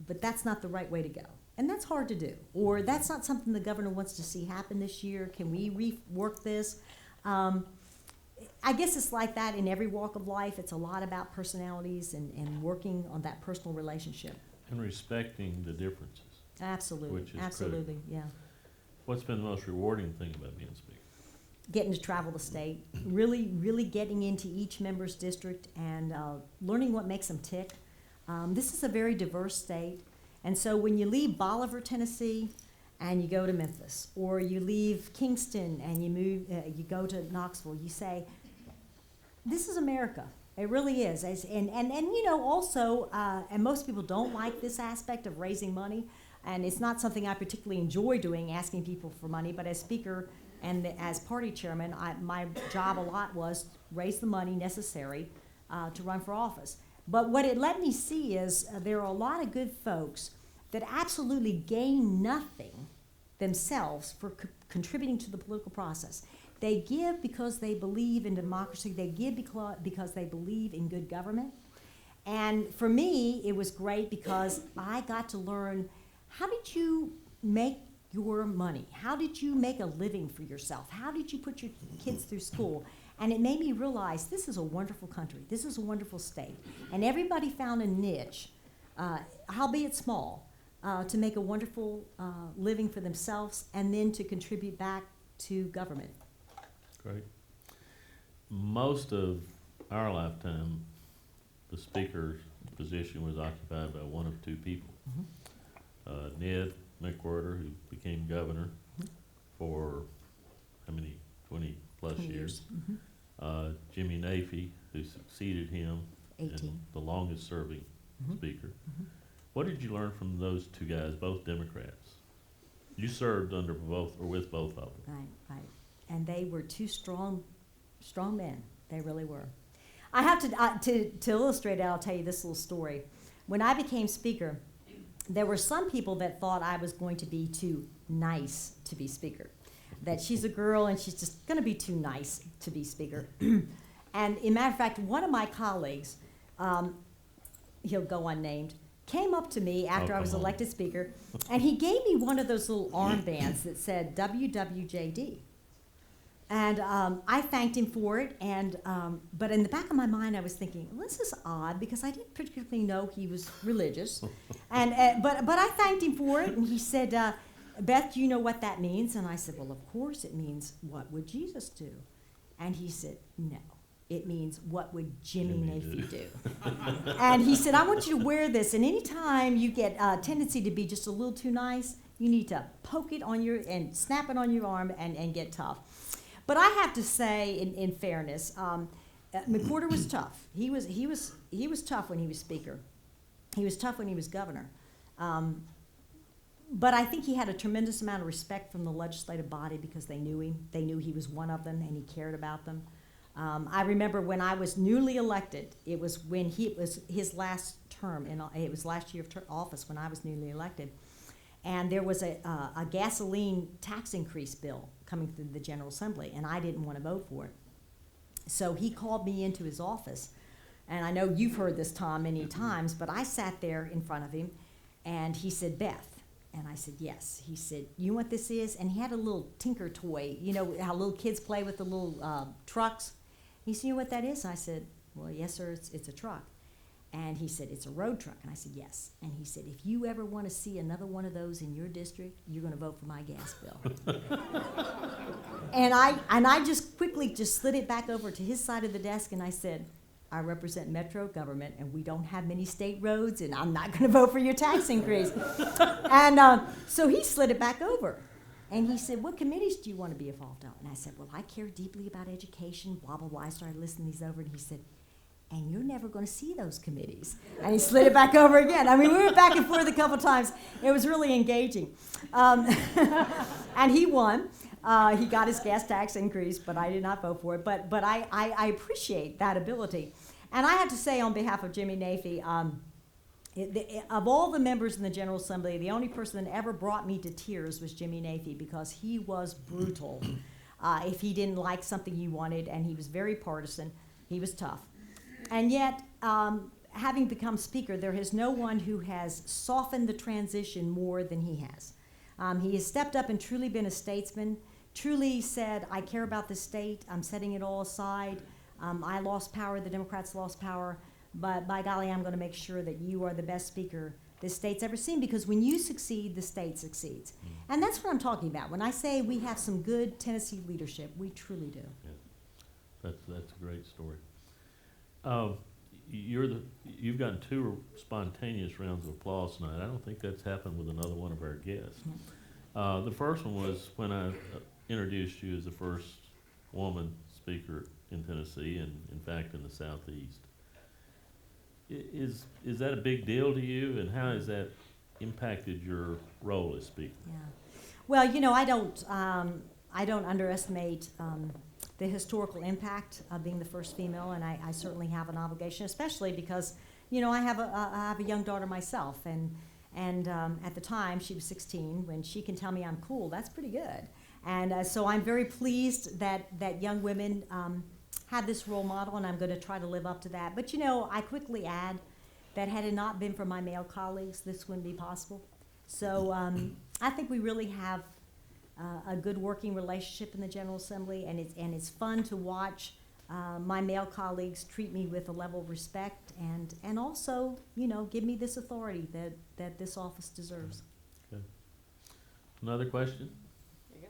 But that's not the right way to go. And that's hard to do. Or that's not something the governor wants to see happen this year. Can we rework this? I guess it's like that in every walk of life. It's a lot about personalities and working on that personal relationship. And respecting the differences. Absolutely. Which is absolutely, critical. yeah. What's been the most rewarding thing about being speaker? Getting to travel the state, really getting into each member's district and learning what makes them tick. This is a very diverse state. And so when you leave Bolivar, Tennessee, and you go to Memphis, or you leave Kingston and you go to Knoxville, you say, this is America. It really is. And you know, also, and most people don't like this aspect of raising money, and it's not something I particularly enjoy doing, asking people for money, but as speaker and as party chairman, my job a lot was raise the money necessary to run for office. But what it let me see is there are a lot of good folks that absolutely gain nothing themselves for contributing to the political process. They give because they believe in democracy. They give because they believe in good government. And for me, it was great because I got to learn, how did you make your money? How did you make a living for yourself? How did you put your kids through school? And it made me realize this is a wonderful country. This is a wonderful state. And everybody found a niche, albeit small, to make a wonderful living for themselves and then to contribute back to government. Great. Most of our lifetime, the speaker's position was occupied by one of two people. Mm-hmm. Ned McWhorter, who became governor for how many, 20 plus 20 years, Mm-hmm. Jimmy Nafee, who succeeded him, 18. and the longest serving Mhm. speaker. Mhm. What did you learn from those two guys, both Democrats? You served under both, or with both of them. Right, right. And they were two strong men. They really were. I have to illustrate it, I'll tell you this little story. When I became speaker, there were some people that thought I was going to be too nice to be speaker. That she's a girl and she's just going to be too nice to be speaker. And in matter of fact, one of my colleagues, he'll go unnamed, came up to me after I was come on. elected speaker, and he gave me one of those little armbands that said WWJD. And I thanked him for it, and but in the back of my mind, I was thinking, well, this is odd because I didn't particularly know he was religious, and but I thanked him for it, and he said, Beth, do you know what that means? And I said, well, of course it means, what would Jesus do? And he said, no, it means, what would Jimmy Nafee do? And he said, I want you to wear this, and anytime you get a tendency to be just a little too nice, you need to poke it on your, and snap it on your arm and get tough. But I have to say, in fairness, McWhorter was tough. He was tough when he was speaker. He was tough when he was governor. But I think he had a tremendous amount of respect from the legislative body because they knew him. They knew he was one of them and he cared about them. I remember when I was newly elected, it was when it was his last term, it was last year of office when I was newly elected. And there was a gasoline tax increase bill coming through the General Assembly, and I didn't want to vote for it. So he called me into his office, and I know you've heard this, Tom, many times, but I sat there in front of him, and he said, Beth. And I said, yes. He said, you know what this is? And he had a little tinker toy. You know how little kids play with the little trucks? He said, you know what that is? And I said, well, yes, sir, it's a truck. And he said, it's a road truck. And I said, yes. And he said, if you ever want to see another one of those in your district, you're going to vote for my gas bill. And I just quickly just slid it back over to his side of the desk, and I said, I represent Metro government, and we don't have many state roads, and I'm not going to vote for your tax increase. And so he slid it back over. And he said, what committees do you want to be involved in? And I said, well, I care deeply about education, blah, blah, blah. I started listening these over, and he said, and you're never going to see those committees. And he slid it back over again. I mean, we went back and forth a couple times. It was really engaging. And he won. He got his gas tax increase, but I did not vote for it. But I appreciate that ability. And I have to say on behalf of Jimmy Nafee, of all the members in the General Assembly, the only person that ever brought me to tears was Jimmy Nafee because he was brutal. If he didn't like something you wanted, and he was very partisan, he was tough. And yet, having become speaker, there is no one who has softened the transition more than he has. He has stepped up and truly been a statesman, truly said, I care about this state, I'm setting it all aside. I lost power, the Democrats lost power, but by golly, I'm going to make sure that you are the best speaker this state's ever seen, because when you succeed, the state succeeds. And that's what I'm talking about. When I say we have some good Tennessee leadership, we truly do. Yeah. That's a great story. You've gotten 2 spontaneous rounds of applause tonight. I don't think that's happened with another one of our guests. The first one was when I introduced you as the first woman speaker in Tennessee, and in fact in the Southeast. Is that a big deal to you, and how has that impacted your role as speaker? Yeah. Well, you know, I don't underestimate the historical impact of being the first female, and I certainly have an obligation, especially because, you know, I have a young daughter myself, and at the time she was 16. When she can tell me I'm cool, that's pretty good. And so I'm very pleased that young women have this role model, and I'm going to try to live up to that. But you know, I quickly add that had it not been for my male colleagues, this wouldn't be possible. So I think we really have a good working relationship in the General Assembly, and it's fun to watch my male colleagues treat me with a level of respect and also, you know, give me this authority that this office deserves. Okay. Another question? There you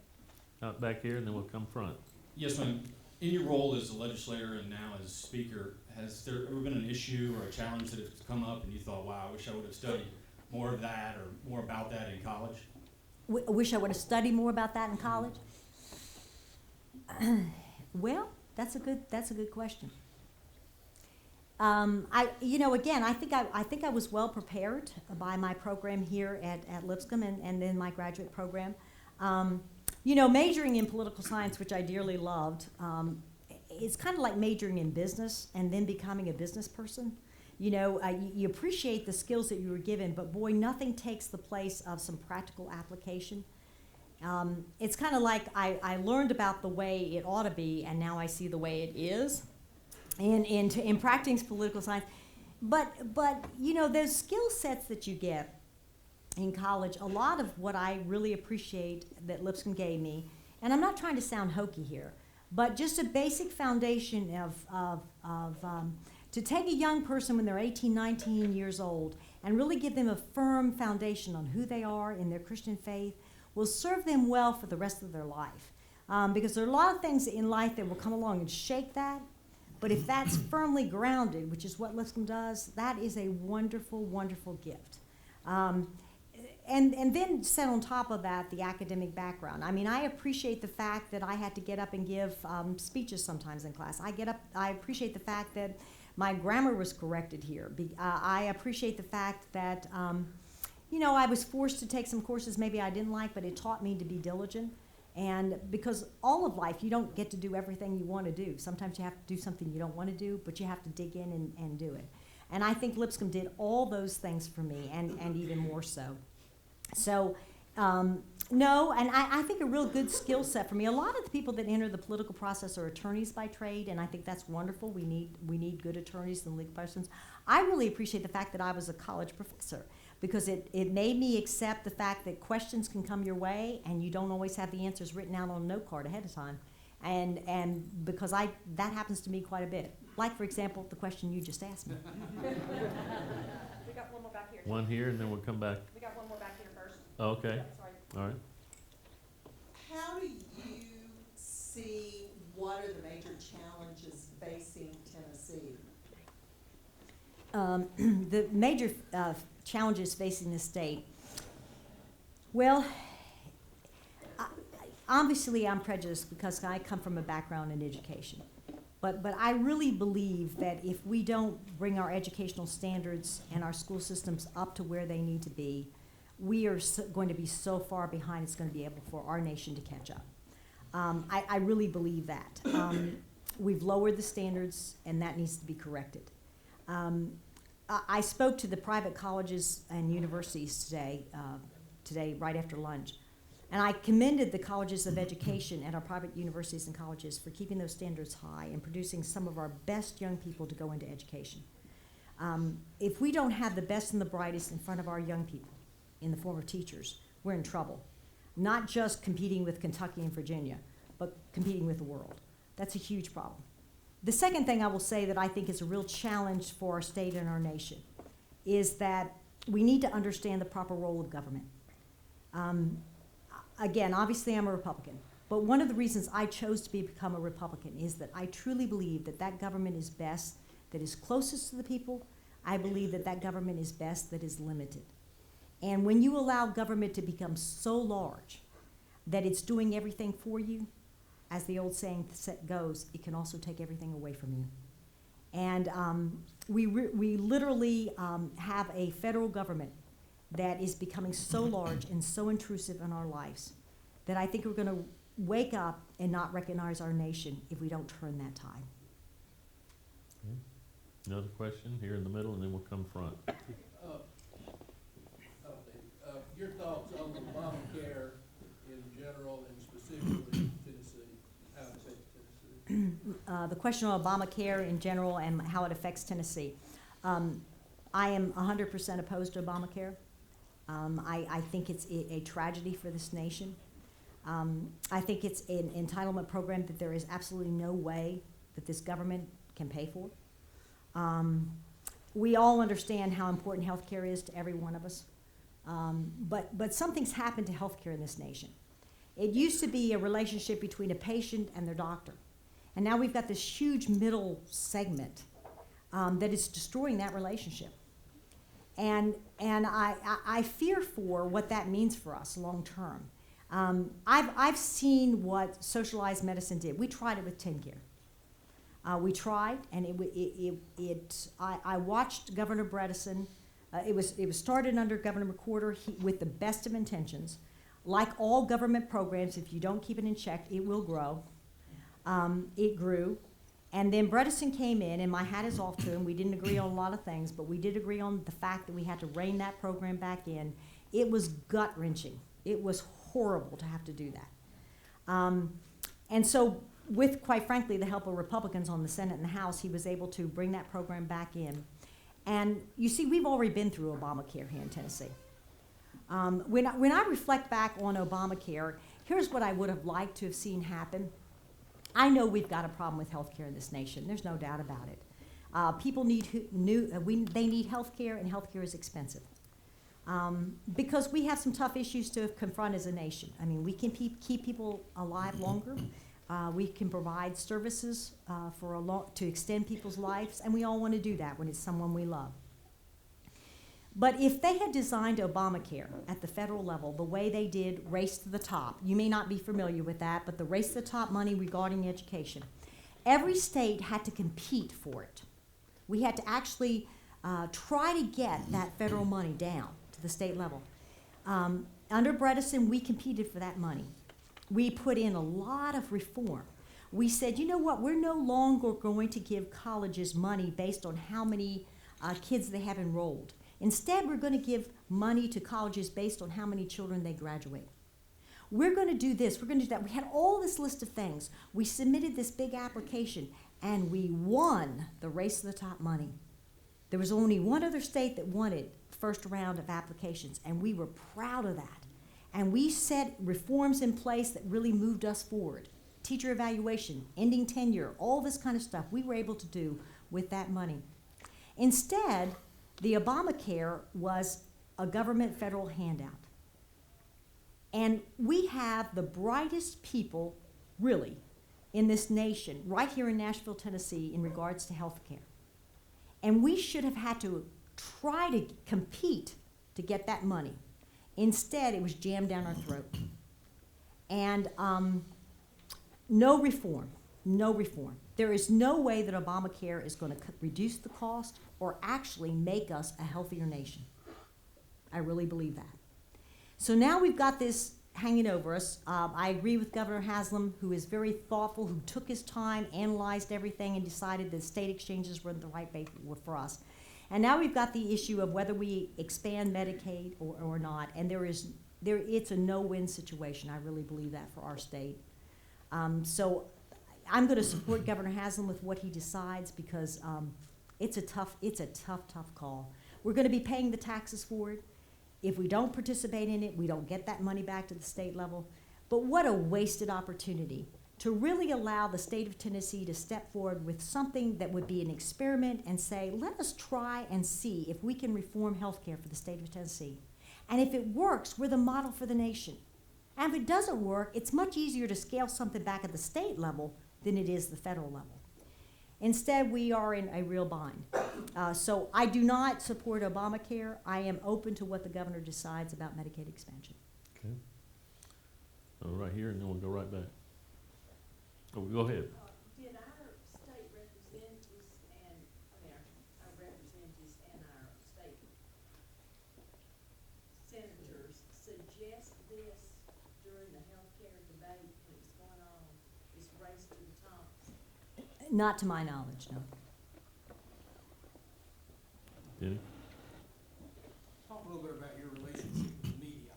go. Out back here, and then we'll come front. Yes, ma'am. In your role as a legislator and now as speaker, has there ever been an issue or a challenge that has come up and you thought, wow, I wish I would have studied more of that or more about that in college? I wish I would have studied more about that in college. Well, That's a good question. Again, I think I was well prepared by my program here at Lipscomb and then my graduate program. Majoring in political science, which I dearly loved, it's kind of like majoring in business and then becoming a business person. You appreciate the skills that you were given, but boy, nothing takes the place of some practical application. It's kind of like I learned about the way it ought to be, and now I see the way it is. In practicing political science, but those skill sets that you get in college, a lot of what I really appreciate that Lipscomb gave me, and I'm not trying to sound hokey here, but just a basic foundation to take a young person when they're 18, 19 years old and really give them a firm foundation on who they are in their Christian faith will serve them well for the rest of their life. Because there are a lot of things in life that will come along and shake that. But if that's firmly grounded, which is what Lipscomb does, that is a wonderful, wonderful gift. And then set on top of that the academic background. I mean, I appreciate the fact that I had to get up and give speeches sometimes in class. I appreciate the fact that my grammar was corrected here. I appreciate the fact that, I was forced to take some courses maybe I didn't like, but it taught me to be diligent. And because all of life, you don't get to do everything you want to do. Sometimes you have to do something you don't want to do, but you have to dig in and do it. And I think Lipscomb did all those things for me, and even more so. So, no, and I think a real good skill set for me. A lot of the people that enter the political process are attorneys by trade, and I think that's wonderful. We need good attorneys and legal persons. I really appreciate the fact that I was a college professor, because it made me accept the fact that questions can come your way and you don't always have the answers written out on a note card ahead of time. And because that happens to me quite a bit. Like, for example, the question you just asked me. We got one more back here. One here, and then we'll come back. We got one more back here first. Okay, Yeah, sorry. all right. How do you see what are the major challenges facing Tennessee? The major challenges facing the state. Well, obviously I'm prejudiced because I come from a background in education. But I really believe that if we don't bring our educational standards and our school systems up to where they need to be, we are going to be so far behind it's going to be able for our nation to catch up. I really believe that. We've lowered the standards, and that needs to be corrected. I spoke to the private colleges and universities today right after lunch, and I commended the colleges of education and our private universities and colleges for keeping those standards high and producing some of our best young people to go into education. If we don't have the best and the brightest in front of our young people in the form of teachers, we're in trouble. Not just competing with Kentucky and Virginia, but competing with the world. That's a huge problem. The second thing I will say that I think is a real challenge for our state and our nation is that we need to understand the proper role of government. Again, obviously I'm a Republican, but one of the reasons I chose to become a Republican is that I truly believe that government is best that is closest to the people. I believe that government is best that is limited. And when you allow government to become so large that it's doing everything for you, as the old saying goes, it can also take everything away from you. And we literally have a federal government that is becoming so large and so intrusive in our lives that I think we're going to wake up and not recognize our nation if we don't turn that tide. Okay. Another question here in the middle, and then we'll come front. Your thoughts on Obamacare in general and specifically Tennessee, how it affects Tennessee? The question on Obamacare in general and how it affects Tennessee. I am 100% opposed to Obamacare. I think it's a tragedy for this nation. I think it's an entitlement program that there is absolutely no way that this government can pay for. We all understand how important health care is to every one of us. But something's happened to healthcare in this nation. It used to be a relationship between a patient and their doctor. And now we've got this huge middle segment that is destroying that relationship. And I fear for what that means for us long term. I've seen what socialized medicine did. We tried it with TennCare. We tried, and I watched Governor Bredesen. It was started under Governor McWhorter with the best of intentions. Like all government programs, if you don't keep it in check, it will grow. It grew. And then Bredesen came in, and my hat is off to him. We didn't agree on a lot of things, but we did agree on the fact that we had to rein that program back in. It was gut-wrenching. It was horrible to have to do that. And so, with, quite frankly, the help of Republicans on the Senate and the House, he was able to bring that program back in. And you see, we've already been through Obamacare here in Tennessee. When I reflect back on Obamacare, here's what I would have liked to have seen happen. I know we've got a problem with health care in this nation. There's no doubt about it. People need they need health care, and health care is expensive. Because we have some tough issues to confront as a nation. I mean, we can keep people alive longer. We can provide services to extend people's lives, and we all want to do that when it's someone we love. But if they had designed Obamacare at the federal level the way they did Race to the Top, you may not be familiar with that, but the Race to the Top money regarding education, every state had to compete for it. We had to actually try to get that federal money down to the state level. Under Bredesen, we competed for that money. We put in a lot of reform. We said, you know what, we're no longer going to give colleges money based on how many kids they have enrolled. Instead, we're going to give money to colleges based on how many children they graduate. We're going to do this, we're going to do that. We had all this list of things. We submitted this big application, and we won the Race to the Top money. There was only one other state that wanted first round of applications, and we were proud of that. And we set reforms in place that really moved us forward. Teacher evaluation, ending tenure, all this kind of stuff we were able to do with that money. Instead, the Obamacare was a government federal handout. And we have the brightest people, really, in this nation, right here in Nashville, Tennessee, in regards to health care. And we should have had to try to compete to get that money. Instead, it was jammed down our throat. And no reform, no reform. There is no way that Obamacare is going to reduce the cost or actually make us a healthier nation. I really believe that. So now we've got this hanging over us. I agree with Governor Haslam, who is very thoughtful, who took his time, analyzed everything, and decided that state exchanges were the right way for us. And now we've got the issue of whether we expand Medicaid or not, and it's a no-win situation. I really believe that for our state. So I'm going to support Governor Haslam with what he decides, because it's a tough call. We're going to be paying the taxes for it. If we don't participate in it, we don't get that money back to the state level. But what a wasted opportunity to really allow the state of Tennessee to step forward with something that would be an experiment and say, let us try and see if we can reform health care for the state of Tennessee. And if it works, we're the model for the nation. And if it doesn't work, it's much easier to scale something back at the state level than it is the federal level. Instead, we are in a real bind. So I do not support Obamacare. I am open to what the governor decides about Medicaid expansion. Okay. Right here, and then we'll go right back. Oh, go ahead. Did our state representatives and, our representatives and our state senators suggest this during the health care debate when it's going on, this Race to the Top? Not to my knowledge, no. Denny? Talk a little bit about your relationship with the media.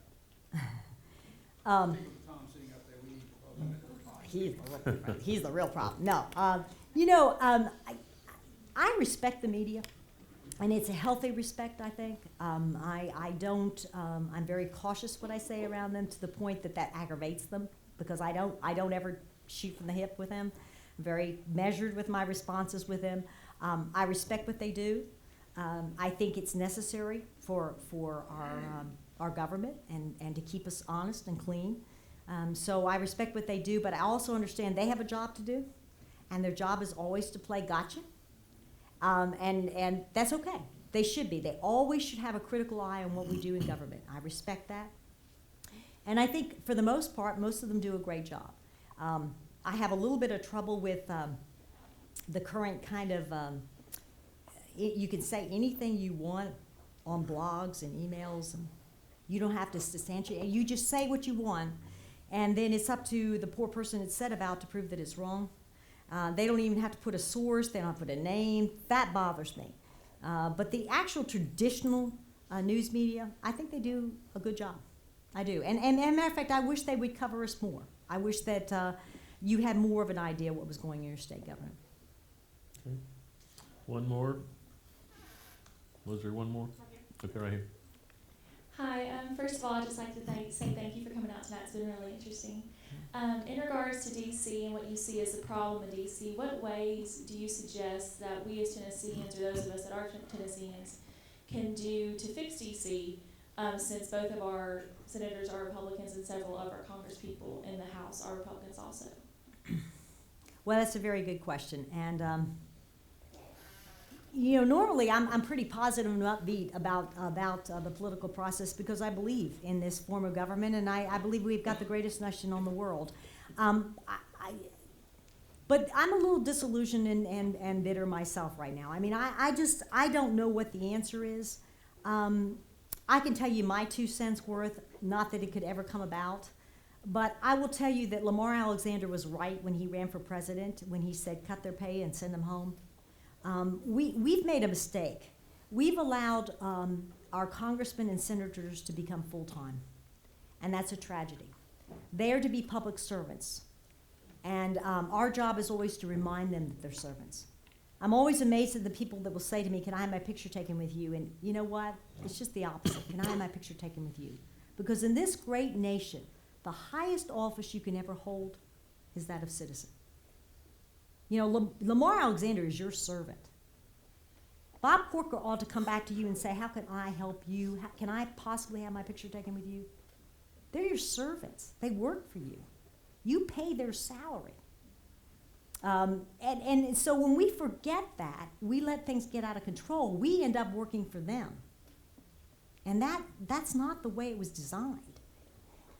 Um, I think with Tom sitting up there, we need to vote on it. He's the real problem. No, I respect the media, and it's a healthy respect, I think. I don't. I'm very cautious what I say around them, to the point that aggravates them, because I don't ever shoot from the hip with them. I'm very measured with my responses with them. I respect what they do. I think it's necessary for our government and to keep us honest and clean. So I respect what they do, but I also understand they have a job to do, and their job is always to play gotcha. And that's okay. They should be. They always should have a critical eye on what we do in government. I respect that. And I think, for the most part, most of them do a great job. I have a little bit of trouble with the current kind of, you can say anything you want on blogs and emails, and you don't have to substantiate. You just say what you want, and then it's up to the poor person it's said about to prove that it's wrong. They don't even have to put a source. They don't have to put a name. That bothers me. But the actual traditional news media, I think they do a good job. I do. And as a matter of fact, I wish they would cover us more. I wish that you had more of an idea what was going on in your state government. Okay. One more. Was there one more? Okay, right here. Hi, first of all, I'd just like to say thank you for coming out tonight. It's been really interesting. In regards to D.C. and what you see as a problem in D.C., what ways do you suggest that we as Tennesseans, or those of us that are Tennesseans, can do to fix D.C., since both of our senators are Republicans and several of our congresspeople in the House are Republicans also? Well, that's a very good question. And, normally I'm pretty positive and upbeat about the political process because I believe in this form of government, and I believe we've got the greatest nation on the world. But I'm a little disillusioned and bitter myself right now. I mean, I don't know what the answer is. I can tell you my 2 cents worth, not that it could ever come about, but I will tell you that Lamar Alexander was right when he ran for president, when he said cut their pay and send them home. We've made a mistake. We've allowed our congressmen and senators to become full-time, and that's a tragedy. They are to be public servants, and our job is always to remind them that they're servants. I'm always amazed at the people that will say to me, can I have my picture taken with you? And you know what? It's just the opposite. Can I have my picture taken with you? Because in this great nation, the highest office you can ever hold is that of citizen. Lamar Alexander is your servant. Bob Corker ought to come back to you and say, how can I help you? Can I possibly have my picture taken with you? They're your servants. They work for you. You pay their salary. And so when we forget that, we let things get out of control. We end up working for them. And that's not the way it was designed.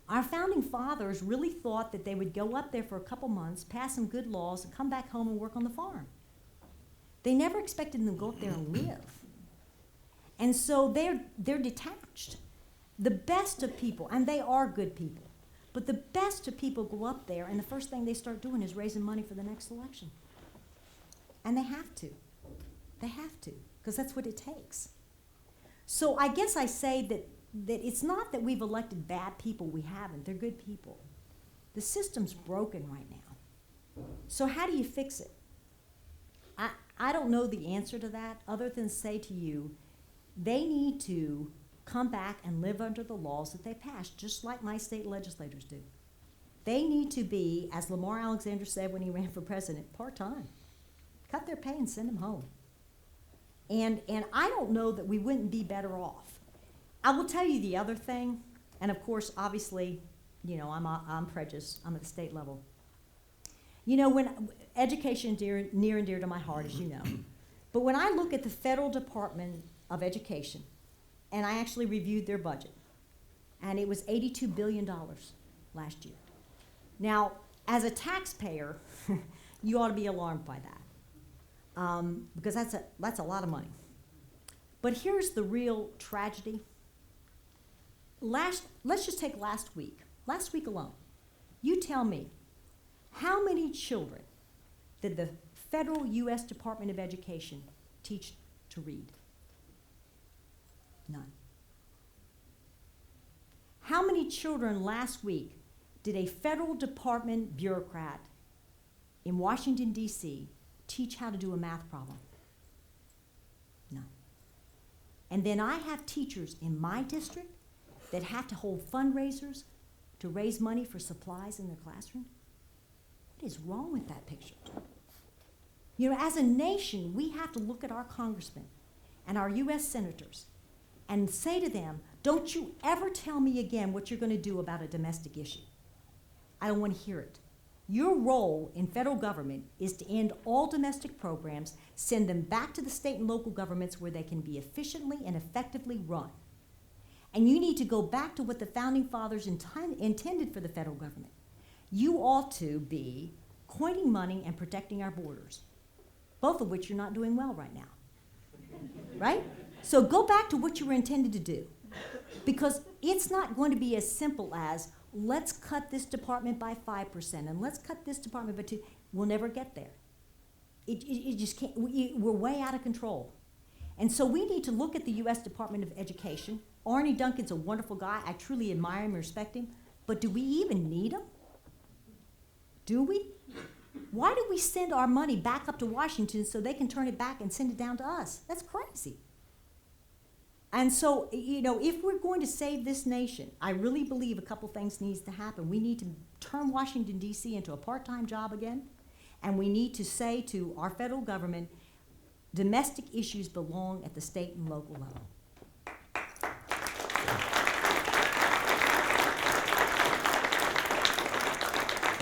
Our founding fathers really thought that they would go up there for a couple months, pass some good laws, and come back home and work on the farm. They never expected them to go up there and live. And so they're detached. The best of people, and they are good people, but the best of people go up there, and the first thing they start doing is raising money for the next election. And they have to. They have to, because that's what it takes. So I guess I say that it's not that we've elected bad people. We haven't. They're good people. The system's broken right now. So how do you fix it? I don't know the answer to that other than say to you, they need to come back and live under the laws that they passed, just like my state legislators do. They need to be, as Lamar Alexander said when he ran for president, part-time. Cut their pay and send them home. And I don't know that we wouldn't be better off. I will tell you the other thing, and of course, obviously, I'm prejudiced. I'm at the state level. When education is near and dear to my heart, as you know. But when I look at the Federal Department of Education, and I actually reviewed their budget, and it was $82 billion last year. Now, as a taxpayer, you ought to be alarmed by that, because that's a lot of money. But here's the real tragedy. Let's just take last week. Last week alone, you tell me, how many children did the federal U.S. Department of Education teach to read? None. How many children last week did a federal department bureaucrat in Washington, D.C. teach how to do a math problem? None. And then I have teachers in my district that have to hold fundraisers to raise money for supplies in their classroom. What is wrong with that picture? As a nation, we have to look at our congressmen and our U.S. senators and say to them, don't you ever tell me again what you're going to do about a domestic issue. I don't want to hear it. Your role in federal government is to end all domestic programs, send them back to the state and local governments where they can be efficiently and effectively run. And you need to go back to what the founding fathers intended for the federal government. You ought to be coining money and protecting our borders. both of which you're not doing well right now. Right? So go back to what you were intended to do. Because it's not going to be as simple as, let's cut this department by 5% and let's cut this department by 2%. We'll never get there. It just can't, we're way out of control. And so we need to look at the U.S. Department of Education. Arnie Duncan's a wonderful guy. I truly admire him and respect him. But do we even need him? Do we? Why do we send our money back up to Washington so they can turn it back and send it down to us? That's crazy. And so, you know, if we're going to save this nation, I really believe a couple things needs to happen. We need to turn Washington, D.C. into a part-time job again, and we need to say to our federal government, domestic issues belong at the state and local level.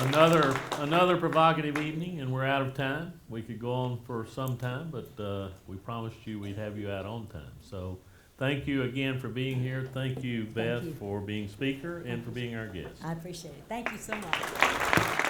Another provocative evening, and we're out of time. We could go on for some time, but we promised you we'd have you out on time. So thank you again for being here. Thank you, Beth, for being speaker and for being our guest. I appreciate it. Thank you so much.